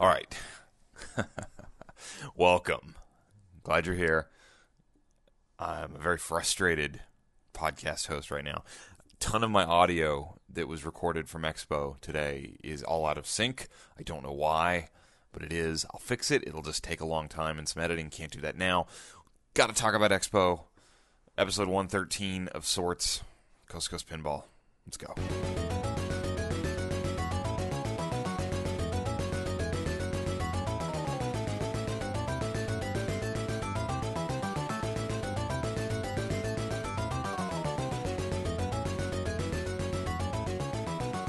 All right. Welcome. Glad you're here. I'm a very frustrated podcast host right now. A ton of my audio that was recorded from Expo today is all out of sync. I don't know why, but it is. I'll fix it. It'll just take a long time and some editing. Can't do that now. Got to talk about Expo. Episode 113 of sorts. Coast2Coast Pinball. Let's go.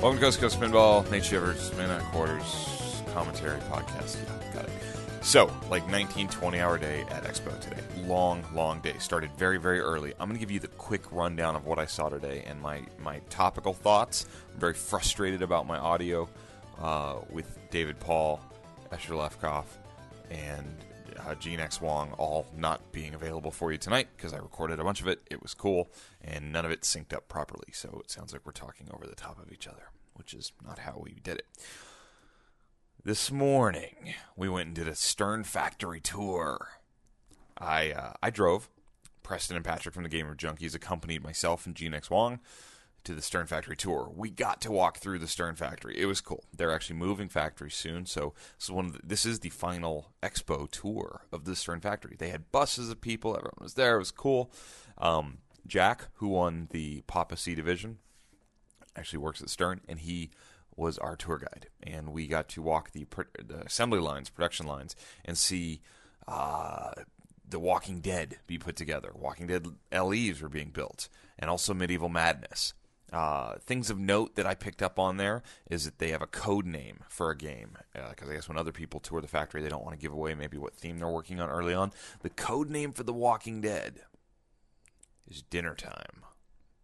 Welcome to Coast2Coast Pinball. Nate Shivers, Man at Quarters, commentary podcast. Yeah, got it. So, like 19, 20-hour day at Expo today. Long day. Started very, very early. I'm going to give you the quick rundown of what I saw today and my topical thoughts. I'm very frustrated about my audio with David Paul, Escher Lefkoff, and Gene X Wong all not being available for you tonight because I recorded a bunch of it. It was cool, and none of it synced up properly, so it sounds like we're talking over the top of each other, which is not how we did it. This morning, we went and did a Stern factory tour. I drove. Preston and Patrick from the Gamer Junkies accompanied myself and Gene X Wong to the Stern factory tour. We got to walk through the Stern factory. It was cool. They're actually moving factories soon, so this is the final Expo tour of the Stern factory. They had buses of people. Everyone was there. It was cool. Jack, who won the Papa C division, actually works at Stern, and he was our tour guide. And we got to walk the assembly lines, production lines, and see The Walking Dead be put together. Walking Dead LEs were being built, and also Medieval Madness. Things of note that I picked up on there is that they have a code name for a game. Because I guess when other people tour the factory, they don't want to give away maybe what theme they're working on early on. The code name for The Walking Dead is Dinner Time.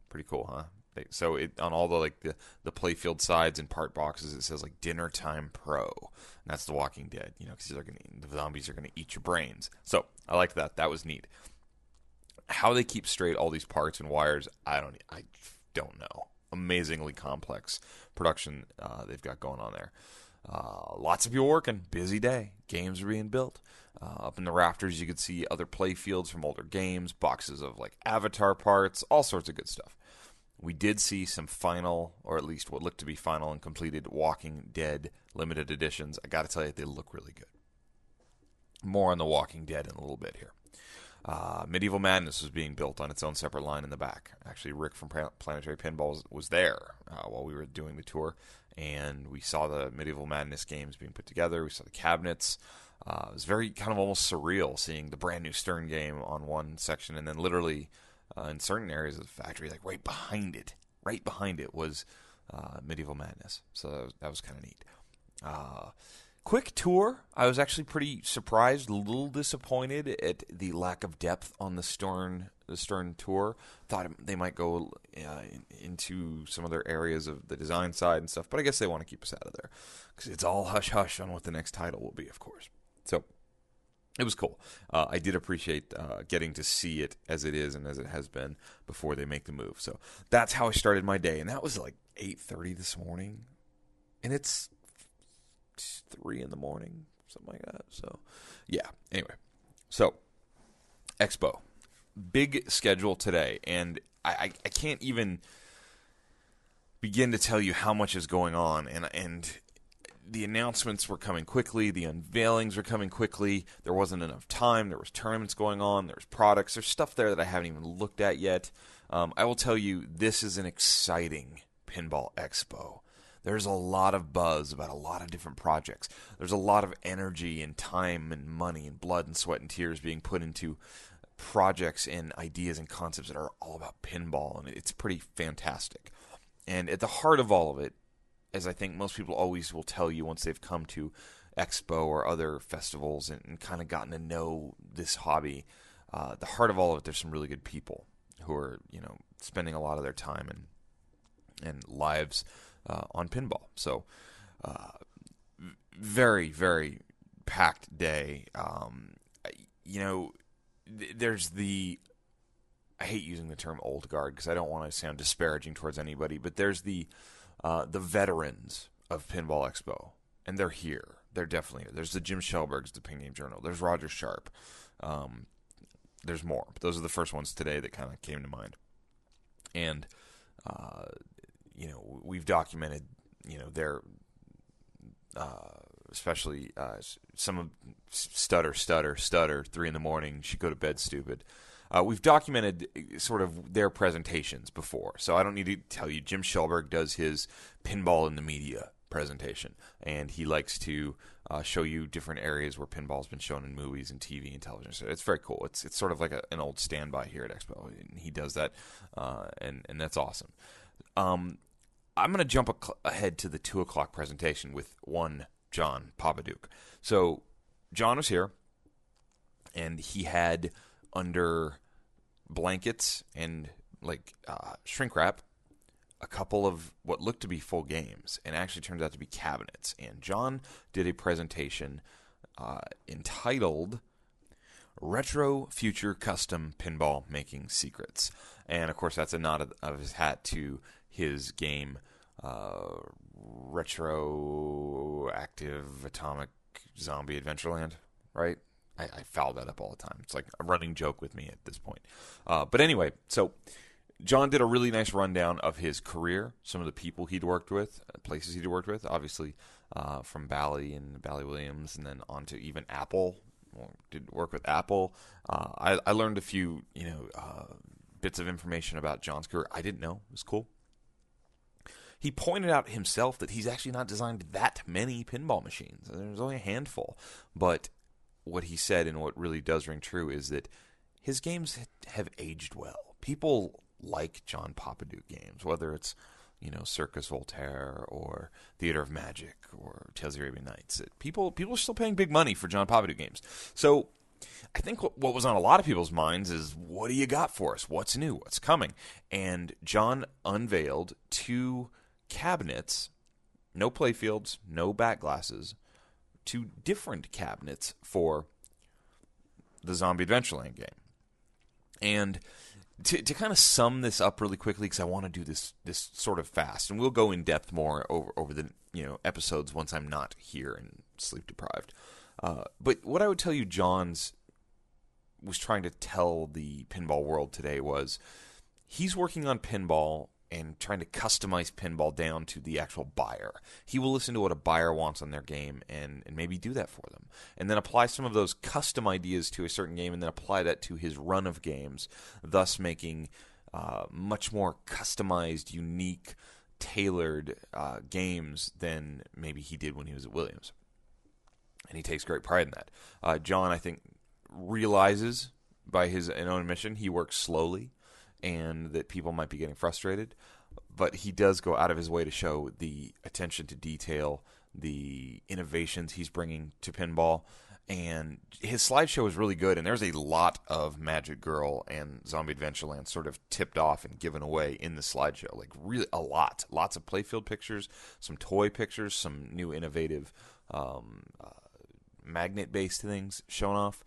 Pretty cool, huh? So on all the playfield sides and part boxes, it says like Dinner Time Pro. And that's The Walking Dead, because the zombies are gonna eat your brains. So I like that. That was neat. How they keep straight all these parts and wires, I don't know. Amazingly complex production they've got going on there. Lots of people working. Busy day. Games are being built. Up in the rafters, you could see other play fields from older games, boxes of like Avatar parts, all sorts of good stuff. We did see some final, or at least what looked to be final and completed Walking Dead limited editions. I got to tell you, they look really good. More on The Walking Dead in a little bit here. Medieval Madness was being built on its own separate line in the back. Actually, Rick from Planetary Pinball was there while we were doing the tour, and we saw the Medieval Madness games being put together. We saw the cabinets. It was very kind of almost surreal seeing the brand new Stern game on one section, and then literally in certain areas of the factory, like right behind it was Medieval Madness. So that was kind of neat. Quick tour. I was actually pretty surprised, a little disappointed at the lack of depth on the Stern tour. Thought they might go into some other areas of the design side and stuff, but I guess they want to keep us out of there because it's all hush-hush on what the next title will be, of course. So it was cool. I did appreciate getting to see it as it is and as it has been before they make the move. So that's how I started my day, and that was like 8:30 this morning, and it's 3 in the morning, something like that. So, yeah. Anyway, so Expo, big schedule today, and I can't even begin to tell you how much is going on, and the announcements were coming quickly, the unveilings were coming quickly. There wasn't enough time. There was tournaments going on. There's products. There's stuff there that I haven't even looked at yet. I will tell you, this is an exciting Pinball Expo. There's a lot of buzz about a lot of different projects. There's a lot of energy and time and money and blood and sweat and tears being put into projects and ideas and concepts that are all about pinball, and it's pretty fantastic. And at the heart of all of it, as I think most people always will tell you once they've come to Expo or other festivals and kind of gotten to know this hobby, the heart of all of it, there's some really good people who are, spending a lot of their time and lives on pinball. So, very, very packed day. There's I hate using the term old guard because I don't want to sound disparaging towards anybody, but there's the veterans of Pinball Expo, and they're here. They're definitely. There's the Jim Shelbergs, the Ping Game Journal. There's Roger Sharp. There's more. But those are the first ones today that kind of came to mind. And, we've documented, their, especially some of stutter, 3 a.m, should go to bed stupid. We've documented sort of their presentations before, so I don't need to tell you. Jim Shelberg does his Pinball in the Media presentation, and he likes to show you different areas where pinball's been shown in movies and TV and television. So it's very cool. It's sort of like an old standby here at Expo, and he does that, and that's awesome. I'm going to jump ahead to the 2 o'clock presentation with one John Papaduke. So John was here, and he had under blankets and shrink wrap a couple of what looked to be full games, and actually turned out to be cabinets. And John did a presentation entitled Retro Future Custom Pinball Making Secrets. And of course that's a nod of his hat to his game Retroactive Atomic Zombie Adventureland, right? I foul that up all the time. It's like a running joke with me at this point. But anyway, so John did a really nice rundown of his career, some of the people he'd worked with, places he'd worked with, obviously from Bally and Bally Williams, and then on to even Apple. Did work with Apple. I learned a few, bits of information about John's career I didn't know. It was cool. He pointed out himself that he's actually not designed that many pinball machines. There's only a handful. But what he said, and what really does ring true, is that his games have aged well. People like John Papaduke games, whether it's Circus Voltaire or Theater of Magic or Tales of the Arabian Nights. People are still paying big money for John Papaduke games. So I think what was on a lot of people's minds is, what do you got for us? What's new? What's coming? And John unveiled 2 cabinets, no playfields, no back glasses, 2 different cabinets for the Zombie Adventureland game. And to kind of sum this up really quickly, because I want to do this sort of fast, and we'll go in depth more over the episodes once I'm not here and sleep deprived. But what I would tell you, John's was trying to tell the pinball world today was, he's working on pinball and trying to customize pinball down to the actual buyer. He will listen to what a buyer wants on their game and maybe do that for them. And then apply some of those custom ideas to a certain game, and then apply that to his run of games, thus making much more customized, unique, tailored games than maybe he did when he was at Williams. And he takes great pride in that. John, I think, realizes by his own admission he works slowly, and that people might be getting frustrated, but he does go out of his way to show the attention to detail, the innovations he's bringing to pinball, and his slideshow is really good, and there's a lot of Magic Girl and Zombie Adventureland sort of tipped off and given away in the slideshow, like really a lot. Lots of playfield pictures, some toy pictures, some new innovative magnet-based things shown off.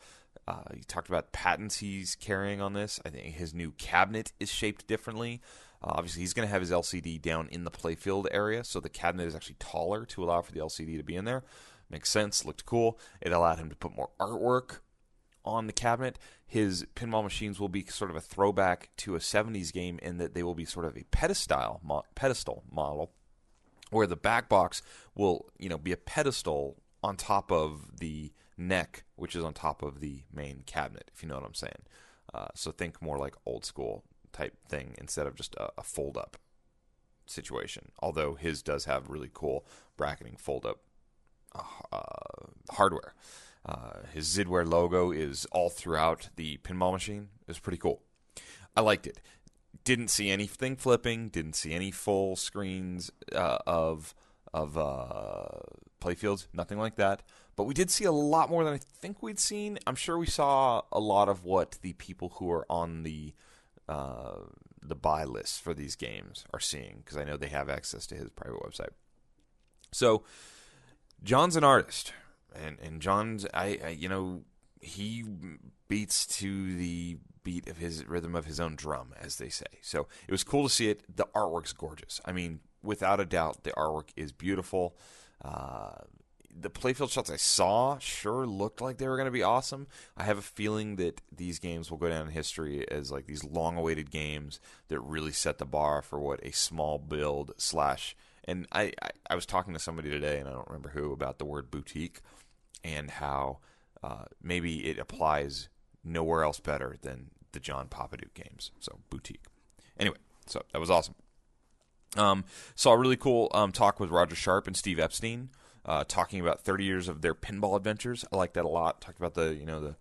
He talked about patents he's carrying on this. I think his new cabinet is shaped differently. Obviously, he's going to have his LCD down in the playfield area, so the cabinet is actually taller to allow for the LCD to be in there. Makes sense. Looked cool. It allowed him to put more artwork on the cabinet. His pinball machines will be sort of a throwback to a 70s game in that they will be sort of a pedestal model, where the back box will be a pedestal on top of the neck, which is on top of the main cabinet, if you know what I'm saying. So think more like old school type thing instead of just a fold-up situation. Although his does have really cool bracketing fold-up hardware. His Zidware logo is all throughout the pinball machine. It was pretty cool. I liked it. Didn't see anything flipping. Didn't see any full screens of playfields. Nothing like that. But we did see a lot more than I think we'd seen. I'm sure we saw a lot of what the people who are on the buy list for these games are seeing, because I know they have access to his private website. So John's an artist, and John's he beats to the beat of his rhythm of his own drum, as they say. So it was cool to see it. The artwork's gorgeous. I mean, without a doubt, the artwork is beautiful. the playfield shots I saw sure looked like they were going to be awesome. I have a feeling that these games will go down in history as like these long-awaited games that really set the bar for what a small build slash. And I was talking to somebody today, and I don't remember who, about the word boutique and how maybe it applies nowhere else better than the John Papaduke games. So boutique. Anyway, so that was awesome. Saw a really cool talk with Roger Sharp and Steve Epstein, talking about 30 years of their pinball adventures. I like that a lot. Talked about the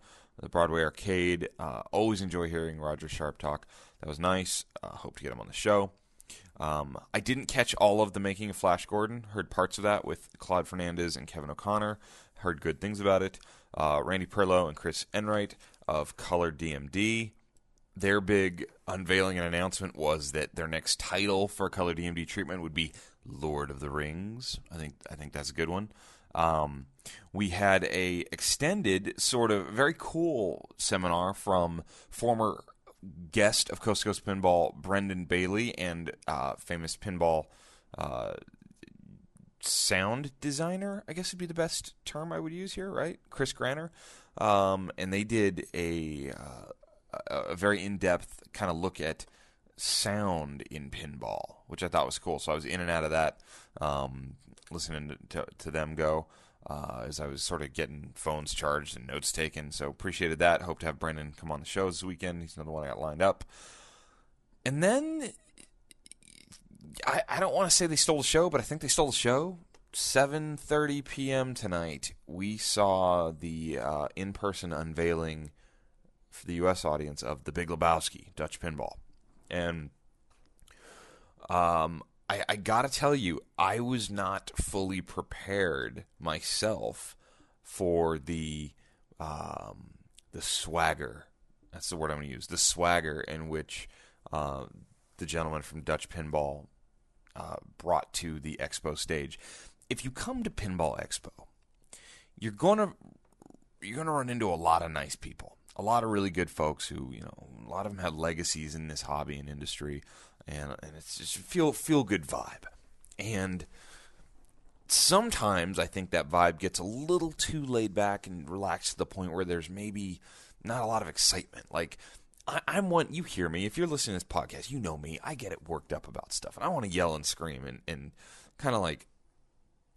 Broadway arcade. Always enjoy hearing Roger Sharp talk. That was nice. Hope to get him on the show. I didn't catch all of the making of Flash Gordon. Heard parts of that with Claude Fernandez and Kevin O'Connor. Heard good things about it. Randy Perlow and Chris Enright of Color DMD. Their big unveiling and announcement was that their next title for Color DMD treatment would be Lord of the Rings. I think that's a good one. We had a extended, sort of very cool seminar from former guest of Coast2Coast Pinball, Brendan Bailey, and famous pinball sound designer, I guess would be the best term I would use here, right? Chris Granner. And they did a very in-depth kind of look at sound in pinball, which I thought was cool. So I was in and out of that, listening to them go as I was sort of getting phones charged and notes taken. So appreciated that. Hope to have Brendan come on the show this weekend. He's another one I got lined up. And then I don't want to say they stole the show, but I think they stole the show. 7:30 p.m. tonight, we saw the in-person unveiling for the U.S. audience of The Big Lebowski, Dutch Pinball. And I got to tell you, I was not fully prepared myself for the swagger. That's the word I'm going to use. The swagger in which the gentleman from Dutch Pinball brought to the expo stage. If you come to Pinball Expo, you're gonna run into a lot of nice people, a lot of really good folks who, a lot of them had legacies in this hobby and industry, and it's just feel good vibe. And sometimes I think that vibe gets a little too laid back and relaxed to the point where there's maybe not a lot of excitement. Like, I'm one, you hear me, if you're listening to this podcast, you know me, I get it worked up about stuff, and I want to yell and scream and kind of like,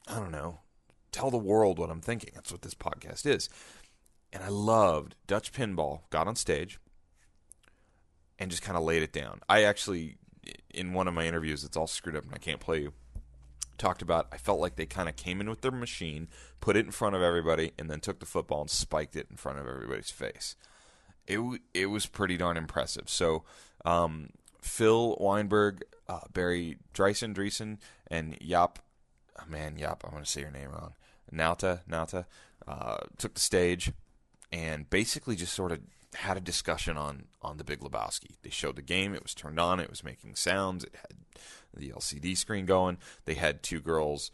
I don't know, tell the world what I'm thinking. That's what this podcast is. And I loved Dutch Pinball got on stage and just kind of laid it down. I actually, in one of my interviews, it's all screwed up and I can't play you, talked about, I felt like they kind of came in with their machine, put it in front of everybody, and then took the football and spiked it in front of everybody's face. It was pretty darn impressive. So Phil Weinberg, Barry Dreisen, and Jaap, I'm going to say your name wrong, Nauta, took the stage and basically just sort of had a discussion on The Big Lebowski. They showed the game. It was turned on. It was making sounds. It had the LCD screen going. They had two girls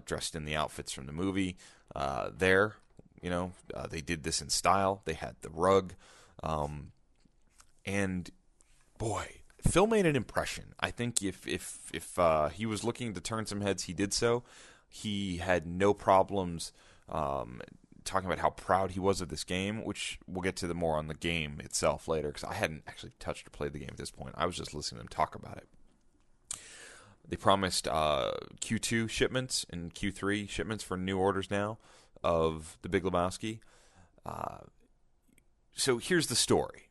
dressed in the outfits from the movie there. They did this in style. They had the rug. And, boy, Phil made an impression. I think if he was looking to turn some heads, he did so. He had no problems talking about how proud he was of this game, which we'll get to more on the game itself later, because I hadn't actually touched or played the game at this point. I was just listening to him talk about it. They promised Q2 shipments and Q3 shipments for new orders now of The Big Lebowski. So here's the story.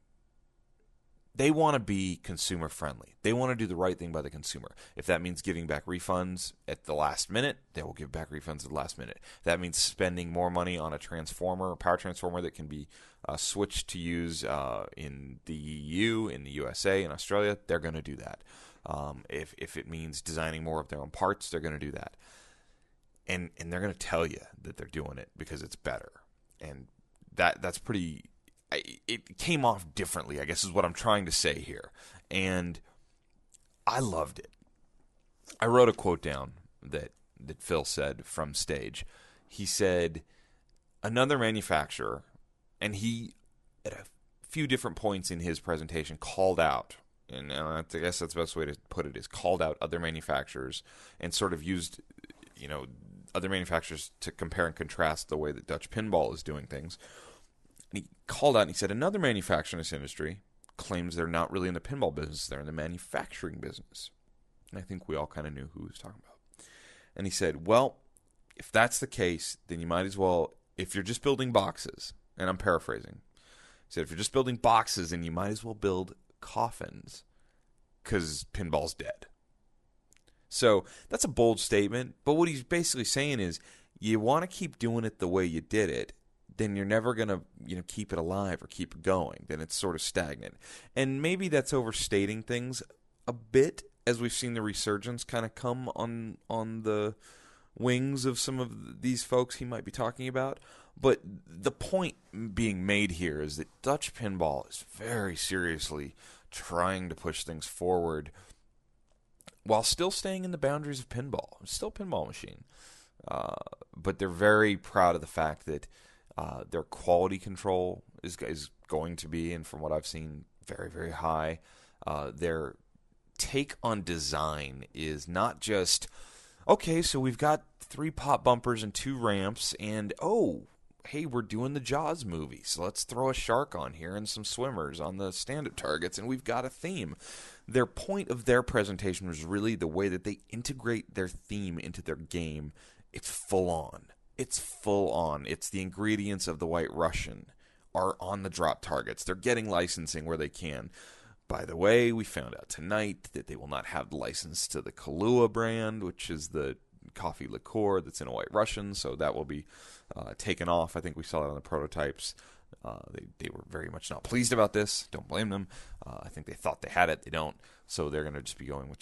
They want to be consumer friendly. They want to do the right thing by the consumer. If that means giving back refunds at the last minute, they will give back refunds at the last minute. If that means spending more money on a transformer, a power transformer that can be switched to use in the EU, in the USA, in Australia, they're going to do that. If it means designing more of their own parts, they're going to do that. And they're going to tell you that they're doing it because it's better. And that's pretty... It came off differently, I guess is what I'm trying to say here. And I loved it. I wrote a quote down that Phil said from stage. He said, another manufacturer, and he, at a few different points in his presentation, called out, and I guess that's the best way to put it, is called out other manufacturers and sort of used, other manufacturers to compare and contrast the way that Dutch Pinball is doing things. And he called out and he said, another manufacturer in this industry claims they're not really in the pinball business, they're in the manufacturing business. And I think we all kind of knew who he was talking about. And he said, well, if that's the case, then you might as well, if you're just building boxes, and I'm paraphrasing, he said, if you're just building boxes, then you might as well build coffins, because pinball's dead. So that's a bold statement, but what he's basically saying is, you want to keep doing it the way you did it, then you're never going to keep it alive or keep it going. Then it's sort of stagnant. And maybe that's overstating things a bit, as we've seen the resurgence kind of come on the wings of some of these folks he might be talking about. But the point being made here is that Dutch Pinball is very seriously trying to push things forward while still staying in the boundaries of pinball. It's still a pinball machine. But they're very proud of the fact that their quality control is going to be, and from what I've seen, very, very high. Their take on design is not just, okay, so we've got 3 pop bumpers and 2 ramps, and hey, we're doing the Jaws movie, so let's throw a shark on here and some swimmers on the stand-up targets, and we've got a theme. Their point of their presentation was really the way that they integrate their theme into their game. It's full on. It's full on. It's the ingredients of the White Russian are on the drop targets. They're getting licensing where they can. By the way, we found out tonight that they will not have the license to the Kahlua brand, which is the coffee liqueur that's in a White Russian, so that will be taken off. I think we saw that on the prototypes. They were very much not pleased about this. Don't blame them. I think they thought they had it. They don't. So they're going to just be going with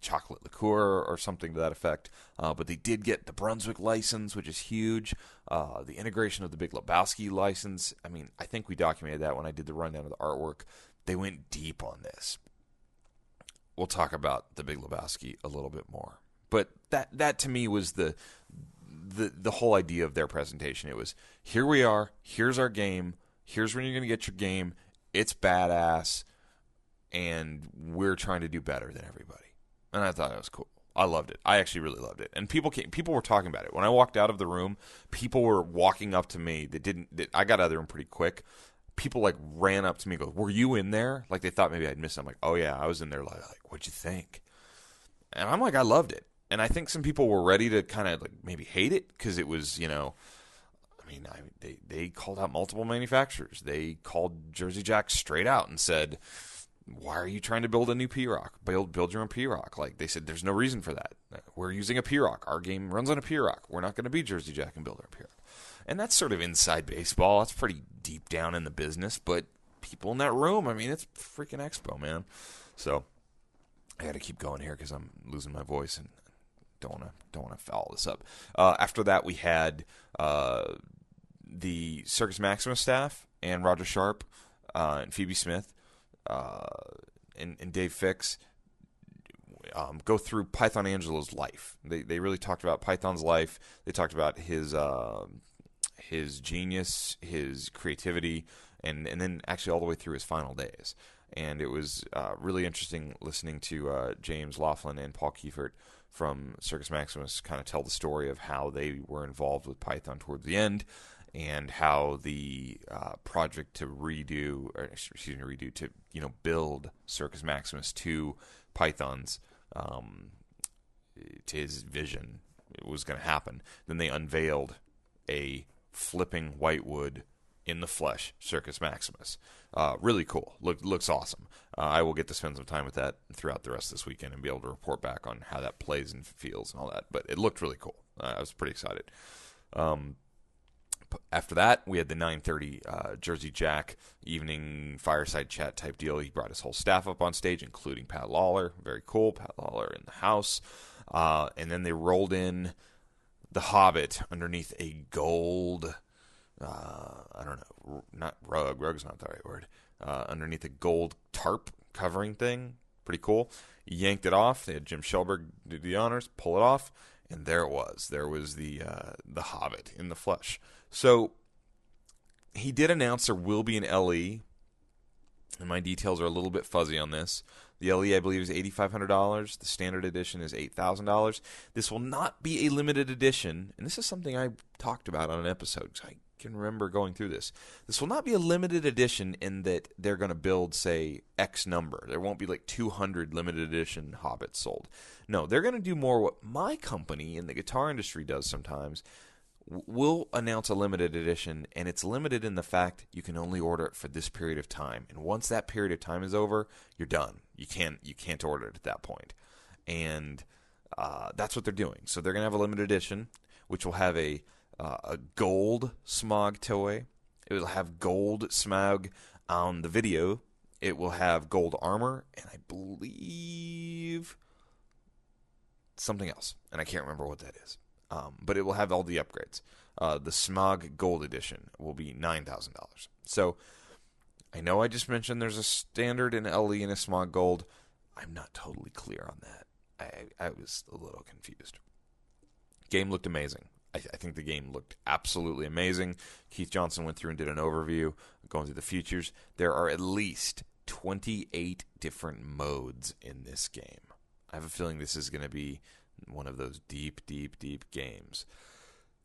chocolate liqueur or something to that effect. But they did get the Brunswick license, which is huge. The integration of the Big Lebowski license. I mean, I think we documented that when I did the rundown of the artwork. They went deep on this. We'll talk about the Big Lebowski a little bit more. But that to me was the whole idea of their presentation. It was, here we are, here's our game, here's when you're going to get your game, it's badass, and we're trying to do better than everybody. And I thought it was cool. I loved it. I actually really loved it. And people were talking about it. When I walked out of the room, people were walking up to me I got out of the room pretty quick. People like ran up to me and go, were you in there? Like they thought maybe I'd missed it. I'm like, oh yeah, I was in there. Like, what'd you think? And I'm like, I loved it. And I think some people were ready to kind of like maybe hate it because it was, they called out multiple manufacturers. They called Jersey Jack straight out and said, why are you trying to build a new P-Rock? Build your own P-Rock. Like they said, there's no reason for that. We're using a P-Rock. Our game runs on a P-Rock. We're not going to be Jersey Jack and build our P-Rock. And that's sort of inside baseball. That's pretty deep down in the business. But people in that room, I mean, it's freaking Expo, man. So I got to keep going here because I'm losing my voice and don't want to foul this up. After that, we had the Circus Maximus staff and Roger Sharp and Phoebe Smith and Dave Fix go through Python Angelo's life. They really talked about Python's life. They talked about his genius, his creativity, and then actually all the way through his final days. And it was really interesting listening to James Laughlin and Paul Kiefert from Circus Maximus kind of tell the story of how they were involved with Python towards the end, and how the project to build Circus Maximus to Python's to his vision was going to happen. Then they unveiled a flipping whitewood in the flesh Circus Maximus. Really cool. Looks awesome. I will get to spend some time with that throughout the rest of this weekend and be able to report back on how that plays and feels and all that. But it looked really cool. I was pretty excited. After that, we had the 9:30 Jersey Jack evening fireside chat type deal. He brought his whole staff up on stage, including Pat Lawler. Very cool. Pat Lawler in the house. And then they rolled in the Hobbit underneath a gold... I don't know, not rug. Rug's not the right word. Underneath a gold tarp covering thing. Pretty cool. He yanked it off. They had Jim Shelberg do the honors, pull it off, and there it was. There was the Hobbit in the flesh. So he did announce there will be an LE, and my details are a little bit fuzzy on this. The LE, I believe, is $8,500. The standard edition is $8,000. This will not be a limited edition, and this is something I talked about on an episode, because I can remember going through this. This will not be a limited edition in that they're going to build, say, X number. There won't be like 200 limited edition Hobbits sold. No, they're going to do more what my company in the guitar industry does sometimes. We'll announce a limited edition, and it's limited in the fact you can only order it for this period of time. And once that period of time is over, you're done. You can't order it at that point. And that's what they're doing. So they're going to have a limited edition, which will have a gold Smog toy. It will have gold Smog on the video. It will have gold armor, and I believe something else. And I can't remember what that is. But it will have all the upgrades. The Smog Gold Edition will be $9,000. So I know I just mentioned there's a standard, an LE, and a Smog Gold. I'm not totally clear on that. I was a little confused. Game looked amazing. I think the game looked absolutely amazing. Keith Johnson went through and did an overview, going through the features. There are at least 28 different modes in this game. I have a feeling this is going to be one of those deep, deep, deep games.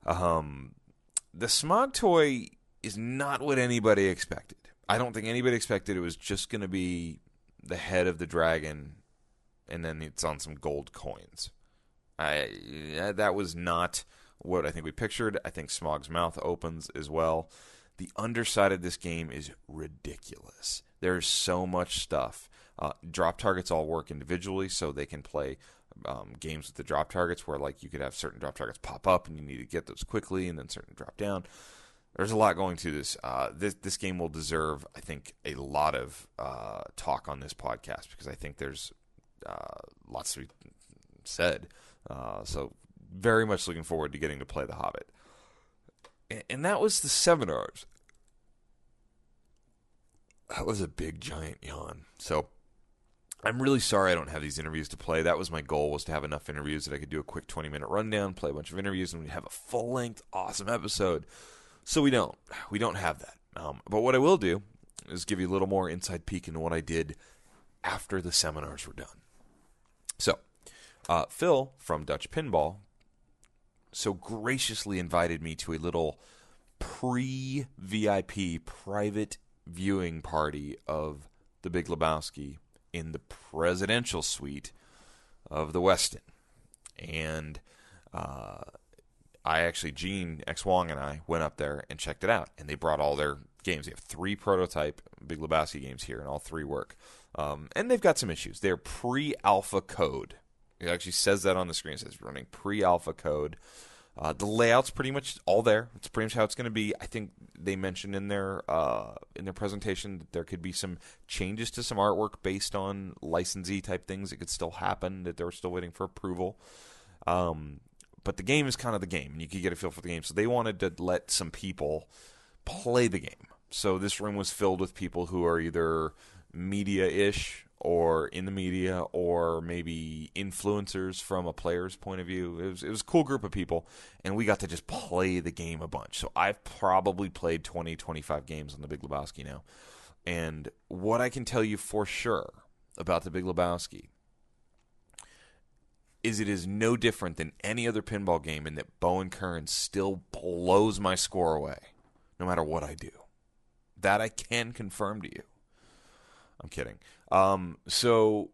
The Smog toy is not what anybody expected. I don't think anybody expected it was just going to be the head of the dragon, and then it's on some gold coins. That was not what I think we pictured. I think Smog's mouth opens as well. The underside of this game is ridiculous. There's so much stuff. Drop targets all work individually, so they can play games with the drop targets where, like, you could have certain drop targets pop up and you need to get those quickly, and then certain drop down. There's a lot going to this. This game will deserve, I think, a lot of talk on this podcast, because I think there's lots to be said. So very much looking forward to getting to play The Hobbit. And that was the seminars. That was a big, giant yawn. So I'm really sorry I don't have these interviews to play. That was my goal, was to have enough interviews that I could do a quick 20-minute rundown, play a bunch of interviews, and we'd have a full-length, awesome episode. So we don't. We don't have that. But what I will do is give you a little more inside peek into what I did after the seminars were done. So Phil from Dutch Pinball so graciously invited me to a little pre-VIP private viewing party of The Big Lebowski in the presidential suite of the Westin. And Gene X. Wong and I went up there and checked it out. And they brought all their games. They have 3 prototype Big Lebowski games here, and all 3 work. And they've got some issues. They're pre-alpha code. It actually says that on the screen. It says running pre-alpha code. The layout's pretty much all there. It's pretty much how it's going to be. I think they mentioned in their presentation that there could be some changes to some artwork based on licensee type things that could still happen, that they're still waiting for approval. But the game is kind of the game, and you can get a feel for the game. So they wanted to let some people play the game. So this room was filled with people who are either media-ish or in the media, or maybe influencers from a player's point of view. It was a cool group of people, and we got to just play the game a bunch. So I've probably played 20, 25 games on The Big Lebowski now. And what I can tell you for sure about The Big Lebowski is it is no different than any other pinball game, in that Bowen Kern still blows my score away, no matter what I do. That I can confirm to you. I'm kidding. So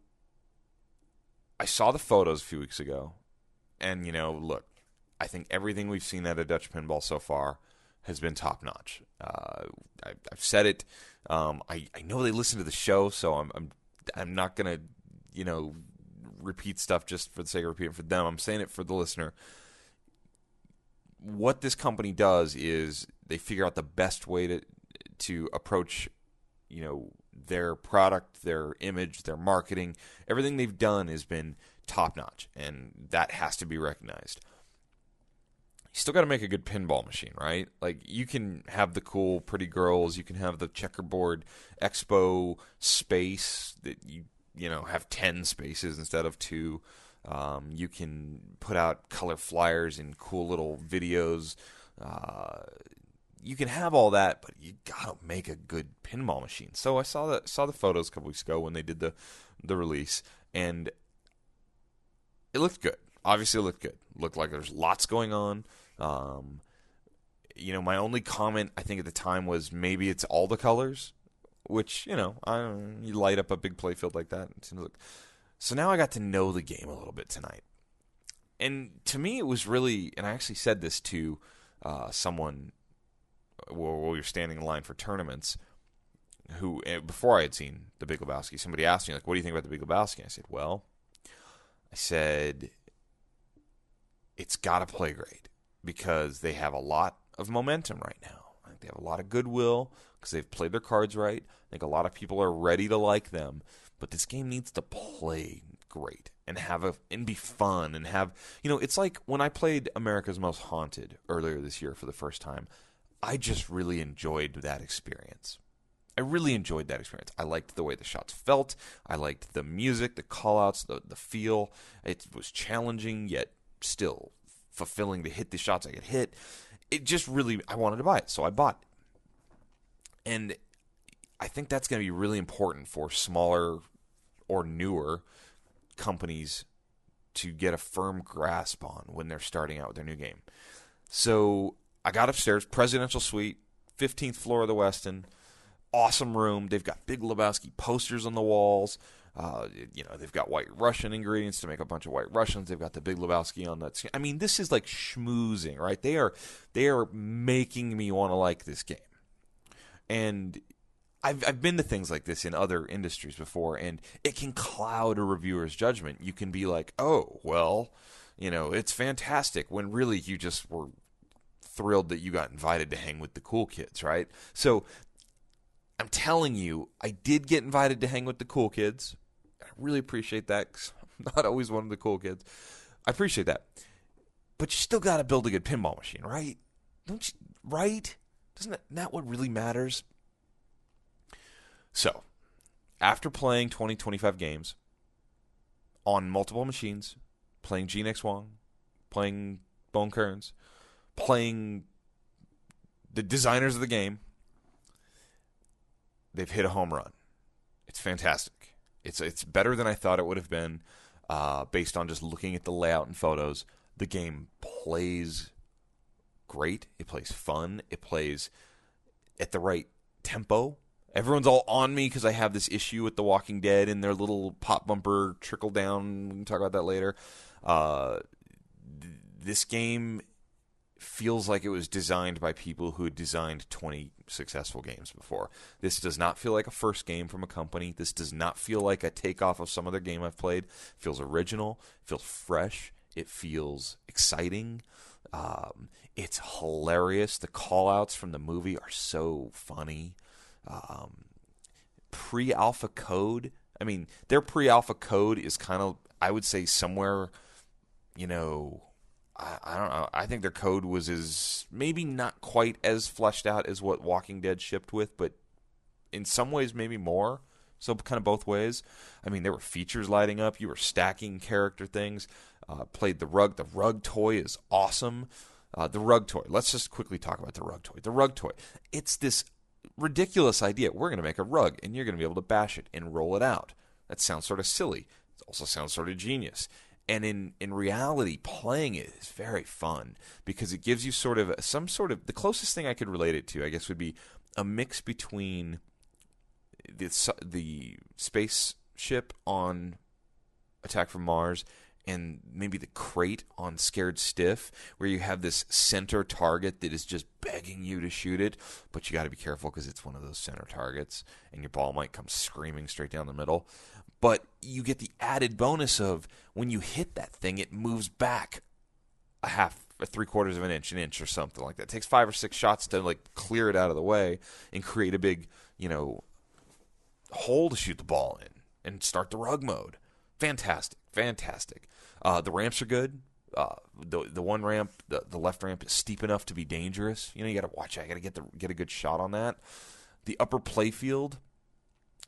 I saw the photos a few weeks ago, and, look, I think everything we've seen out of Dutch Pinball so far has been top-notch. I've said it. I know they listen to the show, so I'm not going to, repeat stuff just for the sake of repeating for them. I'm saying it for the listener. What this company does is they figure out the best way to approach, their product, their image, their marketing. Everything they've done has been top-notch, and that has to be recognized. You still got to make a good pinball machine, right? Like, you can have the cool, pretty girls. You can have the checkerboard expo space that you have 10 spaces instead of 2. You can put out color flyers and cool little videos. You can have all that, but you gotta make a good pinball machine. So I saw the photos a couple weeks ago when they did the the release, and it looked good. Obviously, it looked good. Looked like there's lots going on. My only comment, I think, at the time was maybe it's all the colors, which, you light up a big playfield like that. So now I got to know the game a little bit tonight. And to me, it was really, and I actually said this to someone while we were standing in line for tournaments, who, before I had seen The Big Lebowski, somebody asked me, like, what do you think about The Big Lebowski? I said, it's got to play great because they have a lot of momentum right now. I think they have a lot of goodwill because they've played their cards right. I think a lot of people are ready to like them, but this game needs to play great and be fun and have, it's like when I played America's Most Haunted earlier this year for the first time, I just really enjoyed that experience. I really enjoyed that experience. I liked the way the shots felt. I liked the music, the call-outs, the feel. It was challenging, yet still fulfilling to hit the shots I could hit. It just really, I wanted to buy it, so I bought it. And I think that's going to be really important for smaller or newer companies to get a firm grasp on when they're starting out with their new game. So I got upstairs, presidential suite, 15th floor of the Westin. Awesome room. They've got Big Lebowski posters on the walls. They've got White Russian ingredients to make a bunch of White Russians. They've got the Big Lebowski on that. I mean, this is like schmoozing, right? They are making me want to like this game. And I've been to things like this in other industries before, and it can cloud a reviewer's judgment. You can be like, oh, well, it's fantastic, when really you just were thrilled that you got invited to hang with the cool kids, right? So I'm telling you, I did get invited to hang with the cool kids. I really appreciate that, 'cause I'm not always one of the cool kids. I appreciate that. But you still got to build a good pinball machine, right? Don't you? Right? Isn't that what really matters? So, after playing 20, 25 games on multiple machines, playing G-Nex Wong, playing Bone Kearns, playing the designers of the game, they've hit a home run. It's fantastic. It's better than I thought it would have been based on just looking at the layout and photos. The game plays great. It plays fun. It plays at the right tempo. Everyone's all on me because I have this issue with The Walking Dead and their little pop bumper trickle down. We can talk about that later. This game feels like it was designed by people who had designed 20 successful games before. This does not feel like a first game from a company. This does not feel like a takeoff of some other game I've played. It feels original. It feels fresh. It feels exciting. It's hilarious. The call-outs from the movie are so funny. Pre-alpha code. I mean, their pre-alpha code is kind of, I would say, somewhere, I don't know. I think their code was maybe not quite as fleshed out as what Walking Dead shipped with, but in some ways maybe more. So kind of both ways. I mean, there were features lighting up. You were stacking character things. Played the rug. The rug toy is awesome. The rug toy. Let's just quickly talk about the rug toy. The rug toy. It's this ridiculous idea. We're going to make a rug, and you're going to be able to bash it and roll it out. That sounds sort of silly. It also sounds sort of genius. And in reality, playing it is very fun because it gives you the closest thing I could relate it to, I guess, would be a mix between the spaceship on Attack from Mars and maybe the crate on Scared Stiff, where you have this center target that is just begging you to shoot it, but you got to be careful because it's one of those center targets, and your ball might come screaming straight down the middle. But you get the added bonus of when you hit that thing, it moves back a three-quarters of an inch or something like that. It takes 5 or 6 shots to clear it out of the way and create a big, hole to shoot the ball in and start the rug mode. Fantastic. The ramps are good. The one ramp, the left ramp, is steep enough to be dangerous. You got to watch it. I got to get a good shot on that. The upper playfield,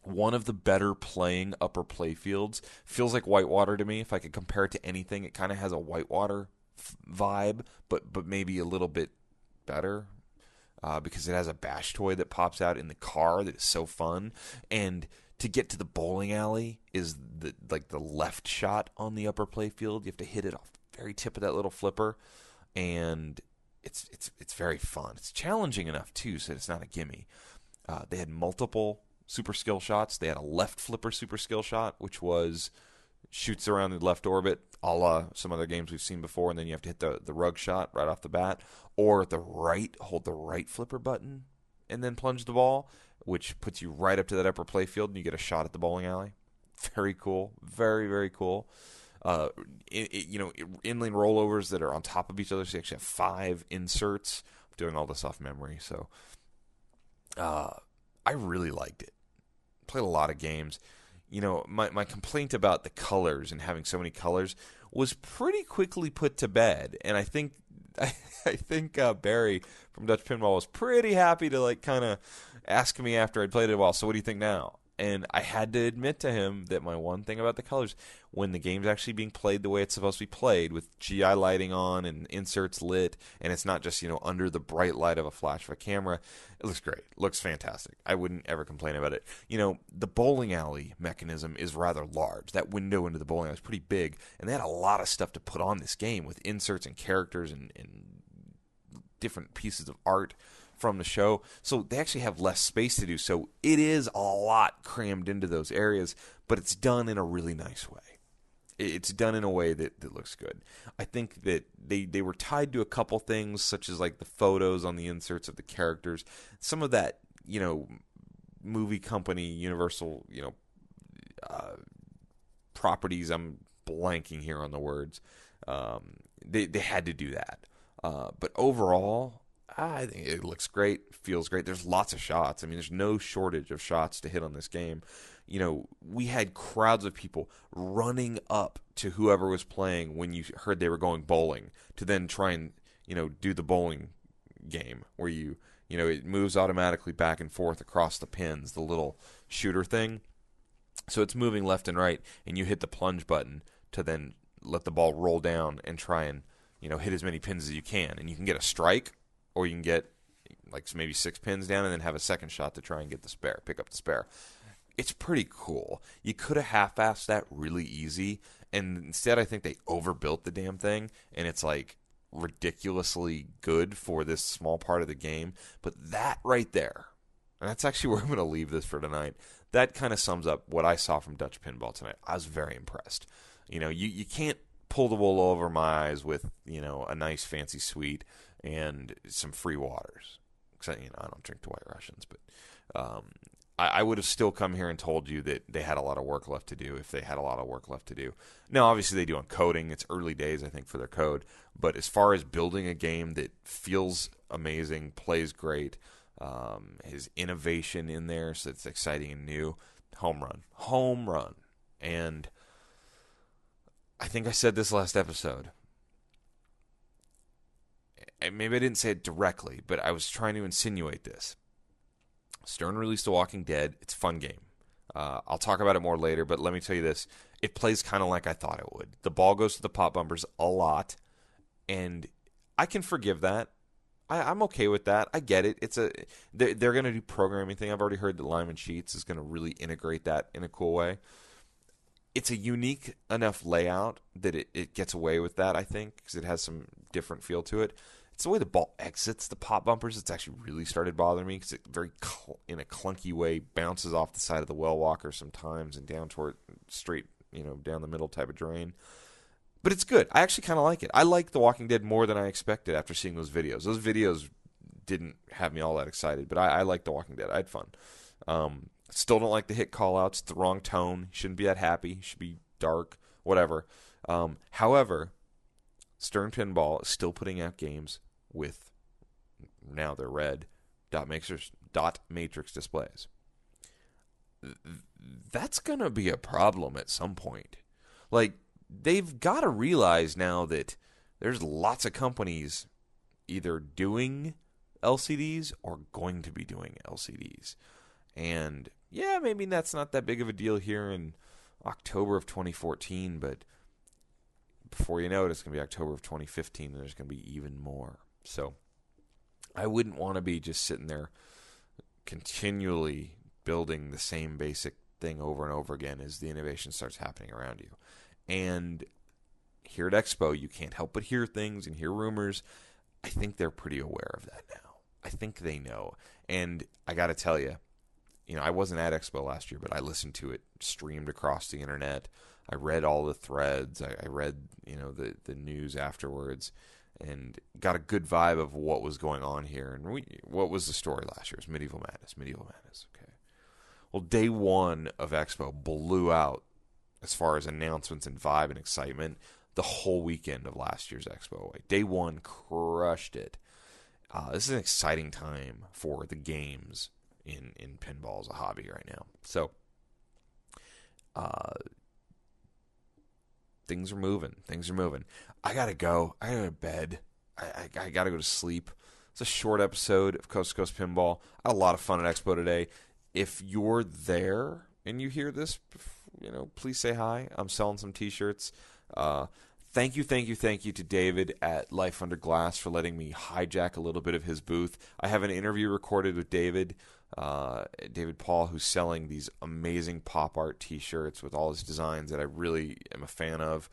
one of the better playing upper playfields, feels like Whitewater to me. If I could compare it to anything, it kind of has a Whitewater vibe, but maybe a little bit better because it has a bash toy that pops out in the car that is so fun. And to get to the bowling alley is the left shot on the upper play field. You have to hit it off the very tip of that little flipper, and it's very fun. It's challenging enough too, so it's not a gimme. They had multiple super skill shots. They had a left flipper super skill shot, which was shoots around the left orbit, a la some other games we've seen before, and then you have to hit the rug shot right off the bat. Or the right, hold the right flipper button and then plunge the ball, which puts you right up to that upper play field, and you get a shot at the bowling alley. Very cool. Very, very cool. Inline rollovers that are on top of each other, so you actually have 5 inserts. I'm doing all this off memory, so I really liked it. Played a lot of games. My complaint about the colors and having so many colors was pretty quickly put to bed, and I think Barry from Dutch Pinball was pretty happy to kind of ask me after I'd played it a while, so what do you think now? And I had to admit to him that my one thing about the colors, when the game's actually being played the way it's supposed to be played, with GI lighting on and inserts lit, and it's not just, under the bright light of a flash of a camera, it looks great. It looks fantastic. I wouldn't ever complain about it. The bowling alley mechanism is rather large. That window into the bowling alley is pretty big, and they had a lot of stuff to put on this game with inserts and characters and different pieces of art from the show, so they actually have less space to do, so it is a lot crammed into those areas, but it's done in a really nice way. It's done in a way that looks good. I think that they were tied to a couple things, such as the photos on the inserts of the characters, some of that, movie company, Universal, properties, I'm blanking here on the words, they had to do that. But overall, I think it looks great, feels great. There's lots of shots. I mean, there's no shortage of shots to hit on this game. We had crowds of people running up to whoever was playing when you heard they were going bowling to then try and, do the bowling game where it moves automatically back and forth across the pins, the little shooter thing. So it's moving left and right, and you hit the plunge button to then let the ball roll down and try and, hit as many pins as you can. And you can get a strike, or you can get maybe 6 pins down and then have a second shot to try and get the spare, pick up the spare. It's pretty cool. You could have half-assed that really easy, and instead I think they overbuilt the damn thing, and it's ridiculously good for this small part of the game. But that right there, and that's actually where I'm going to leave this for tonight, that kind of sums up what I saw from Dutch Pinball tonight. I was very impressed. You can't pull the wool over my eyes with, a nice fancy suite and some free waters. Because I don't drink the White Russians, but I would have still come here and told you that they had a lot of work left to do if they had a lot of work left to do. Now, obviously, they do on coding. It's early days, I think, for their code. But as far as building a game that feels amazing, plays great, has innovation in there, so it's exciting and new, home run. And I think I said this last episode. Maybe I didn't say it directly, but I was trying to insinuate this. Stern released The Walking Dead. It's a fun game. I'll talk about it more later, but let me tell you this. It plays kind of like I thought it would. The ball goes to the pop bumpers a lot, and I can forgive that. I'm okay with that. I get it. They're going to do programming thing. I've already heard that Lyman Sheets is going to really integrate that in a cool way. It's a unique enough layout that it gets away with that, I think, because it has some different feel to it. It's the way the ball exits the pop bumpers that's actually really started bothering me, because it in a clunky way bounces off the side of the well walker sometimes and down toward straight, down the middle type of drain. But it's good. I actually kind of like it. I like The Walking Dead more than I expected after seeing those videos. Those videos didn't have me all that excited, but I like The Walking Dead. I had fun. Still don't like the hit call-outs. It's the wrong tone. He shouldn't be that happy. He should be dark, whatever. However, Stern Pinball is still putting out games with, now they're red, dot matrix displays. That's going to be a problem at some point. They've got to realize now that there's lots of companies either doing LCDs or going to be doing LCDs. And yeah, maybe that's not that big of a deal here in October of 2014, but before you know it, it's going to be October of 2015, and there's going to be even more. So I wouldn't want to be just sitting there continually building the same basic thing over and over again as the innovation starts happening around you. And here at Expo, you can't help but hear things and hear rumors. I think they're pretty aware of that now. I think they know. And I got to tell you, I wasn't at Expo last year, but I listened to it streamed across the internet. I read all the threads. I read, the news afterwards, and got a good vibe of what was going on here. And what was the story last year? It was Medieval Madness. Okay. Well, day one of Expo blew out as far as announcements and vibe and excitement the whole weekend of last year's Expo. Day one crushed it. This is an exciting time for the games in pinball as a hobby right now. So, things are moving. I gotta go. I gotta go to bed. I gotta go to sleep. It's a short episode of Coast to Coast Pinball. I had a lot of fun at Expo today. If you're there and you hear this, please say hi. I'm selling some T-shirts. Thank you to David at Life Under Glass for letting me hijack a little bit of his booth. I have an interview recorded with David Paul, who's selling these amazing pop art T-shirts with all his designs that I really am a fan of.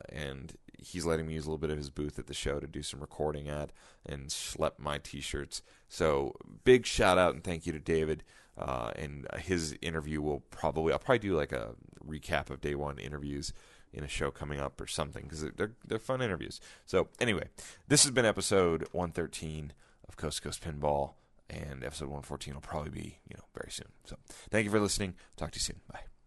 And he's letting me use a little bit of his booth at the show to do some recording at and schlep my T-shirts. So big shout out and thank you to David. And his interview I'll probably do like a recap of day one interviews in a show coming up or something, because they're fun interviews. So anyway, this has been episode 113 of Coast to Coast Pinball, and episode 114 will probably be very soon. So thank you for listening. Talk to you soon. Bye.